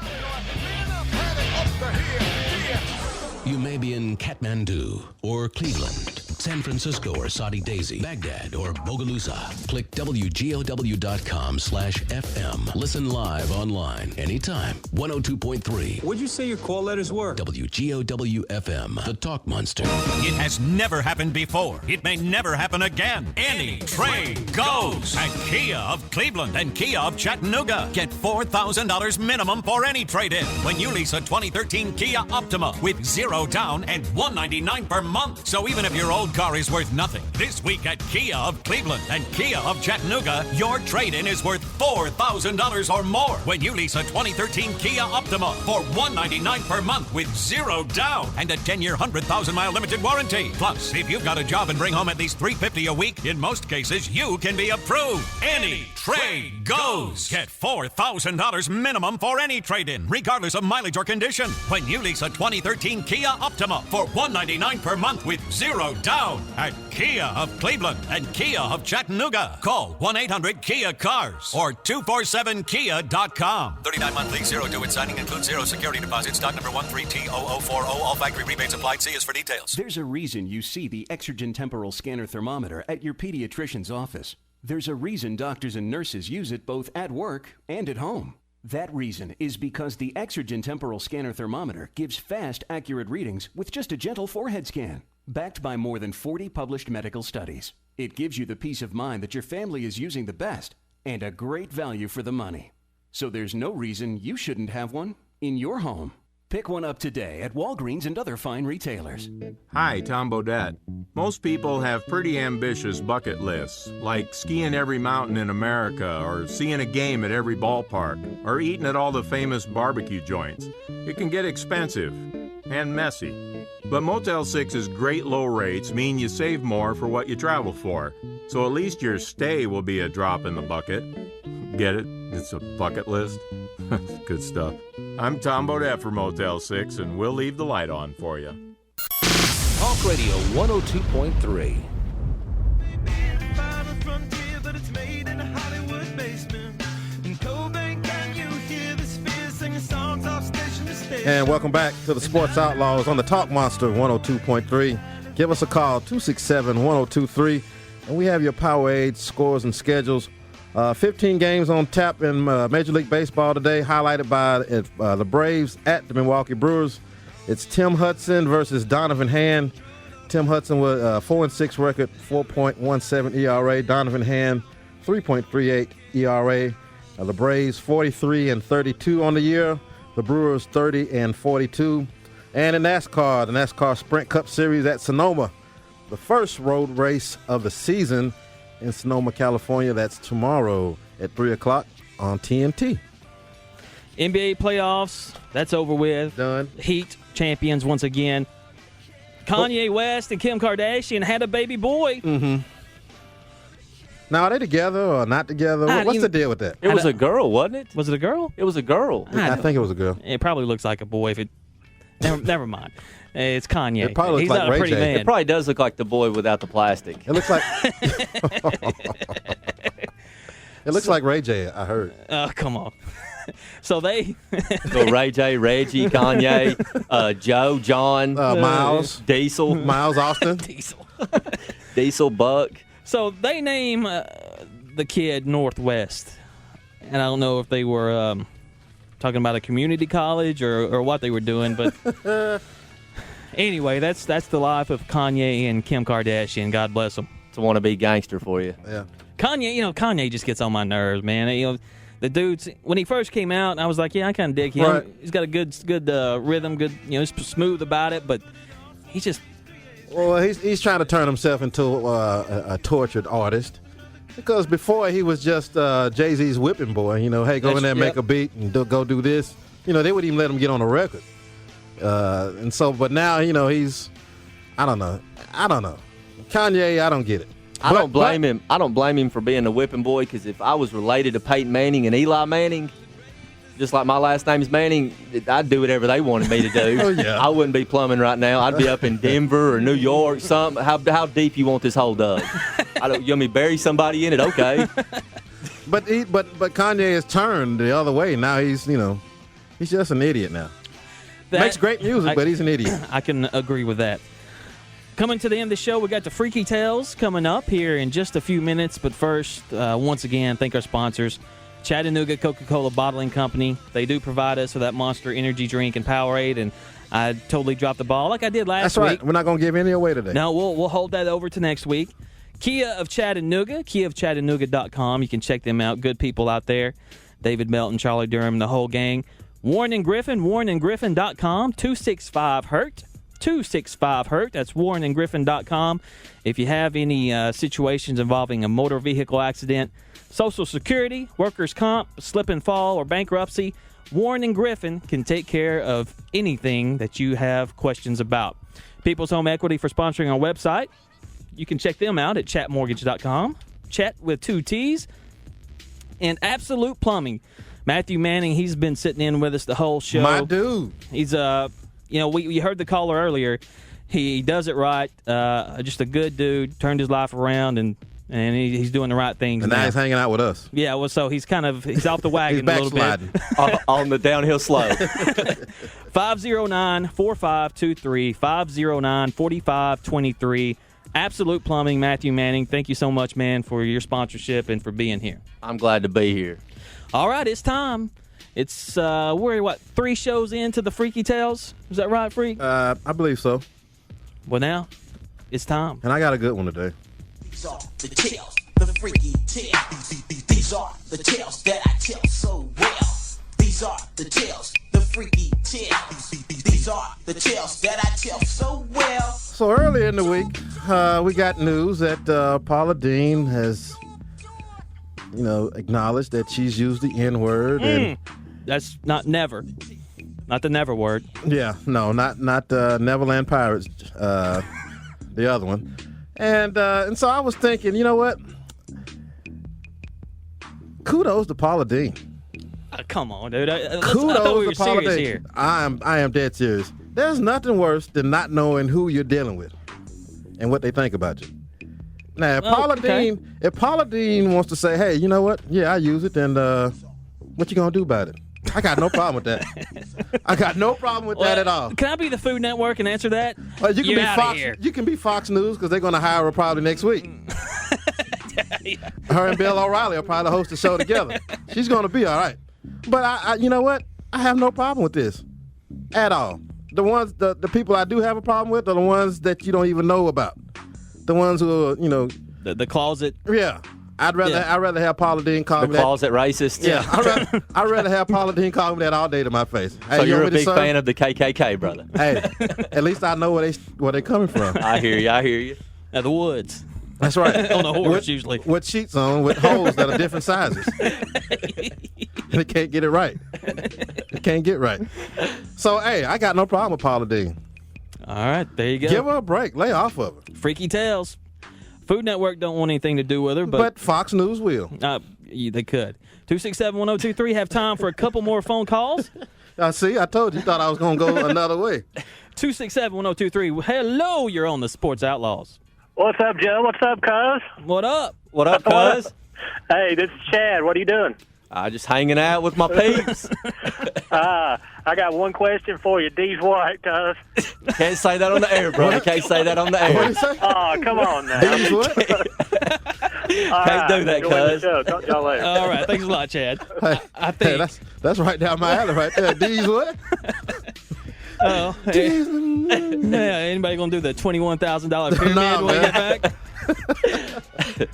You may be in Kathmandu or Cleveland, San Francisco or Saudi Daisy, Baghdad or Bogalusa. Click WGOW.com/FM. Listen live online anytime. 102.3. What'd you say your call letters were? WGOW-FM, the Talk Monster. It has never happened before. It may never happen again. Any trade goes at Kia of Cleveland and Kia of Chattanooga. Get $4,000 minimum for any trade-in when you lease a 2013 Kia Optima with 0 down and $199 per month. So even if your old car is worth nothing, this week at Kia of Cleveland and Kia of Chattanooga, your trade-in is worth $4,000 or more when you lease a 2013 Kia Optima for $199 per month with 0 down and a 10-year, 100,000-mile limited warranty. Plus, if you've got a job and bring home at least $350 a week, in most cases, you can be approved. Any trade goes. Get $4,000 minimum for any trade-in, regardless of mileage or condition, when you lease a 2013 Kia Optima for $199 per month with 0 down at Kia of Cleveland and Kia of Chattanooga. Call 1-800-KIA-CARS or 247kia.com. 39 monthly, 0 due at signing, includes 0 security deposit. Stock number 13T0040. All factory rebates applied. See us for details. There's a reason you see the Exergen temporal scanner thermometer at your pediatrician's office. There's a reason doctors and nurses use it both at work and at home. That reason is because the Exergen temporal scanner thermometer gives fast, accurate readings with just a gentle forehead scan, backed by more than 40 published medical studies. It gives you the peace of mind that your family is using the best and a great value for the money. So there's no reason you shouldn't have one in your home. Pick one up today at Walgreens and other fine retailers. Hi, Tom Bodette. Most people have pretty ambitious bucket lists, like skiing every mountain in America, or seeing a game at every ballpark, or eating at all the famous barbecue joints. It can get expensive and messy. But Motel 6's great low rates mean you save more for what you travel for, so at least your stay will be a drop in the bucket. Get it? It's a bucket list. Good stuff. I'm Tom Bodette for Motel 6, and we'll leave the light on for you. Talk Radio 102.3. And welcome back to the Sports Outlaws on the Talk Monster 102.3. Give us a call, 267-1023. And we have your Powerade scores and schedules. 15 games on tap in Major League Baseball today, highlighted by the Braves at the Milwaukee Brewers. It's Tim Hudson versus Donovan Hand. Tim Hudson with a 4-6 record, 4.17 ERA. Donovan Hand, 3.38 ERA. The Braves 43-32 on the year. The Brewers 30-42. And in NASCAR, the NASCAR Sprint Cup Series at Sonoma, the first road race of the season in Sonoma, California. That's tomorrow at 3 o'clock on TNT. NBA playoffs, that's over with. Done. Heat champions once again. Kanye West and Kim Kardashian had a baby boy. Mm-hmm. Now, are they together or not together? What's the deal with that? It was a girl, wasn't it? Was it a girl? It was a girl. I think it was a girl. It probably looks like a boy. If it, never mind. It's Kanye. It probably looks He's like not a Ray pretty J. man. It probably does look like the boy without the plastic. It looks like like Ray J, I heard. Oh, come on. So they So Ray J, Reggie, Kanye, Joe, John, Miles, Diesel, Miles Austin, Diesel, Buck. So they name the kid Northwest, and I don't know if they were talking about a community college or what they were doing, but anyway, that's the life of Kanye and Kim Kardashian. God bless them. It's a wannabe gangster for you. Yeah. Kanye just gets on my nerves, man. The dude's when he first came out, I was like, yeah, I kind of dig him. Right. He's got a good rhythm, good, he's smooth about it, but he's just. Well, he's trying to turn himself into a tortured artist, because before he was just Jay-Z's whipping boy. Hey, go in there, make a beat, and go do this. They wouldn't even let him get on a record. But now he's, I don't know. Kanye, I don't get it. I don't blame him. I don't blame him for being a whipping boy, because if I was related to Peyton Manning and Eli Manning, just like my last name is Manning, I'd do whatever they wanted me to do. Oh, yeah. I wouldn't be plumbing right now. I'd be up in Denver or New York, something. How deep you want this hole dug? You want me to bury somebody in it? Okay. But Kanye has turned the other way. Now he's just an idiot now. Makes great music, but he's an idiot. I can agree with that. Coming to the end of the show, we got the Freaky Tales coming up here in just a few minutes. But first, once again, thank our sponsors, Chattanooga Coca-Cola Bottling Company. They do provide us with that Monster Energy drink and Powerade, and I totally dropped the ball like I did last week. That's right. We're not going to give any away today. No, we'll hold that over to next week. Kia of Chattanooga, kiaofchattanooga.com. You can check them out. Good people out there. David Melton, Charlie Durham, the whole gang. Warren and Griffin, warrenandgriffin.com, 265-HURT. 265-HURT. That's warrenandgriffin.com. If you have any situations involving a motor vehicle accident, Social Security, workers' comp, slip and fall, or bankruptcy, Warren and Griffin can take care of anything that you have questions about. People's Home Equity for sponsoring our website. You can check them out at chatmortgage.com. Chat with 2 T's. And Absolute Plumbing. Matthew Manning, he's been sitting in with us the whole show. My dude. He's we heard the caller earlier. He does it right. Just a good dude. Turned his life around, and he's doing the right things. And now he's hanging out with us. Yeah, well, so he's off the wagon he's a little bit. on the downhill slope. 509-4523, 509-4523. Absolute Plumbing, Matthew Manning. Thank you so much, man, for your sponsorship and for being here. I'm glad to be here. All right, it's time. It's, we're, 3 shows into the Freaky Tales? Is that right, Freak? I believe so. Well, now, it's time. And I got a good one today. These are the tales, the freaky tales. These are the tales that I tell so well. These are the tales, the freaky tales. These are the tales that I tell so well. So earlier in the week, we got news that Paula Deen has, acknowledged that she's used the N-word. And that's not never. Not the never word. Yeah, no, not Neverland Pirates, the other one. And so I was thinking, you know what? Kudos to Paula Deen. Come on, dude. Kudos to Paula Deen. Here. I am dead serious. There's nothing worse than not knowing who you're dealing with and what they think about you. Now, if Paula Deen wants to say, hey, you know what? Yeah, I use it, and what you gonna do about it? I got no problem with that. I got no problem with that at all. Can I be the Food Network and answer that? You can be Fox. You can be Fox News because they're going to hire her probably next week. Her and Bill O'Reilly will probably host the show together. She's going to be all right. But I you know what? I have no problem with this at all. The people I do have a problem with are the ones that you don't even know about. The ones who are, the closet. Yeah. I'd rather have Paula Dean call The me that. closet racist. Yeah, I'd rather have Paula Dean call me that all day to my face. Hey, So you you're want a me to big serve? fan of the KKK, brother. Hey, at least I know where they coming from. I hear you. Now, the woods. That's right. On a horse, with, usually. With sheets on, with holes that are different sizes. They can't get it right. They can't get right. So, hey, I got no problem with Paula Dean. All right, there you go. Give her a break. Lay off of her. Freaky Tales. Food Network don't want anything to do with her, but Fox News will. They could. 267-1023. Have time for a couple more phone calls. See, I told you. You thought I was going to go another way. 267-1023. Hello, you're on the Sports Outlaws. What's up, Joe? What's up, cuz? What up? What up, cuz? Hey, this is Chad. What are you doing? Just hanging out with my peeps. I got one question for you. D's what, cuz? Can't say that on the air, bro. Can't say that on the air. What did you say? Oh, come on now. D's what? Can't do that, cuz. Talk to y'all later. All right, thanks a lot, Chad. I think that's right down my alley right there. D's what? Oh, anybody gonna do the $21,000 pyramid No, when you man. get back?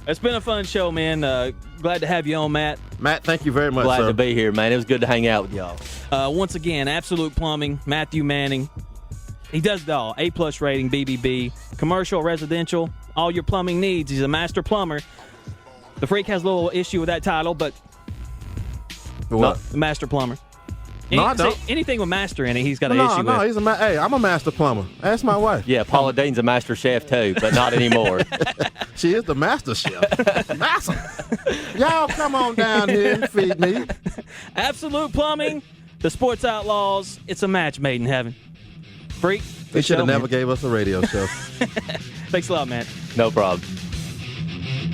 It's been a fun show, man. Glad to have you on, Matt. Matt, thank you very much, Glad sir. to be here, man. It was good to hang out with y'all. Once again, Absolute Plumbing, Matthew Manning. He does it all. A+ rating, BBB, commercial, residential, all your plumbing needs. He's a master plumber. The Freak has a little issue with that title, but What? the master plumber. No, I don't. Anything with master in it, he's got an issue No, with. hey, I'm a master plumber. Ask my wife. Yeah, Paula Dean's a master chef, too, but not anymore. She is the master chef. Master. Y'all come on down here and feed me. Absolute Plumbing, the Sports Outlaws. It's a match made in heaven. Freak. They should have show, never man. gave us a radio show. Thanks a lot, man. No problem.